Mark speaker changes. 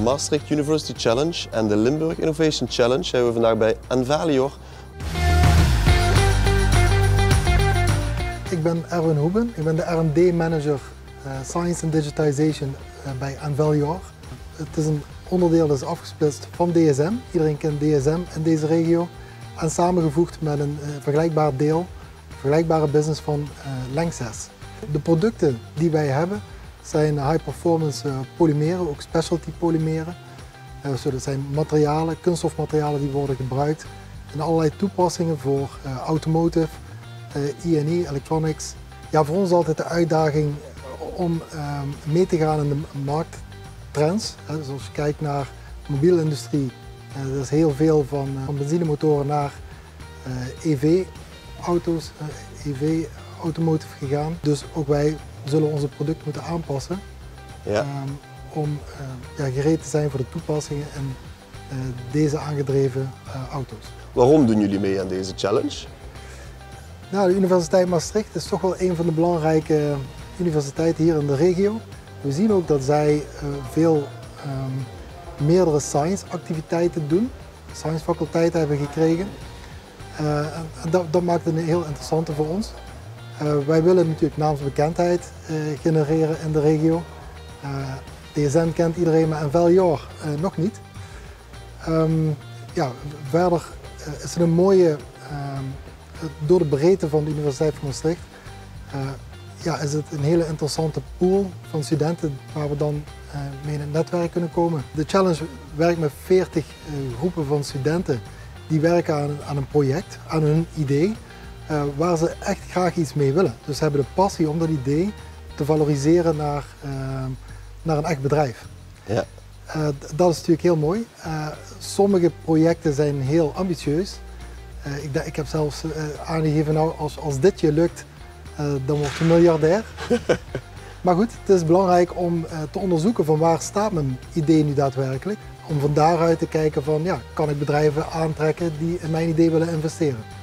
Speaker 1: de Maastricht University Challenge en de Limburg Innovation Challenge zijn we vandaag bij Envalior.
Speaker 2: Ik ben Erwin Hoeben, ik ben de R&D Manager Science and Digitization bij Envalior. Het is een onderdeel dat is afgesplitst van DSM. Iedereen kent DSM in deze regio. En samengevoegd met een vergelijkbaar deel, vergelijkbare business van Lanxess. De producten die wij hebben zijn high performance polymeren, ook specialty polymeren. Dat zijn materialen, kunststofmaterialen die worden gebruikt in allerlei toepassingen voor automotive, E&E, electronics. Ja, voor ons is altijd de uitdaging om mee te gaan in de markttrends. Dus als je kijkt naar de mobiele industrie, er is heel veel van benzinemotoren naar EV-auto's, EV-automotive gegaan. Dus ook wij zullen onze producten moeten aanpassen om gereed te zijn voor de toepassingen in deze aangedreven auto's.
Speaker 1: Waarom doen jullie mee aan deze challenge?
Speaker 2: Nou, de Universiteit Maastricht is toch wel een van de belangrijke universiteiten hier in de regio. We zien ook dat zij veel meerdere science activiteiten doen, science faculteiten hebben gekregen. Dat maakt het een heel interessante voor ons. Wij willen natuurlijk naamsbekendheid genereren in de regio. DSM kent iedereen, maar Envalior nog niet. Verder is het een mooie, door de breedte van de Universiteit van Maastricht, is het een hele interessante pool van studenten waar we dan mee in het netwerk kunnen komen. De challenge werkt met 40 groepen van studenten die werken aan een project, aan hun idee, waar ze echt graag iets mee willen. Dus ze hebben de passie om dat idee te valoriseren naar een echt bedrijf.
Speaker 1: Ja.
Speaker 2: Dat is natuurlijk heel mooi. Sommige projecten zijn heel ambitieus. Ik heb zelfs aangegeven, nou, als dit je lukt, dan word je miljardair. Maar goed, het is belangrijk om te onderzoeken van waar staat mijn idee nu daadwerkelijk. Om van daaruit te kijken van, ja, kan ik bedrijven aantrekken die in mijn idee willen investeren.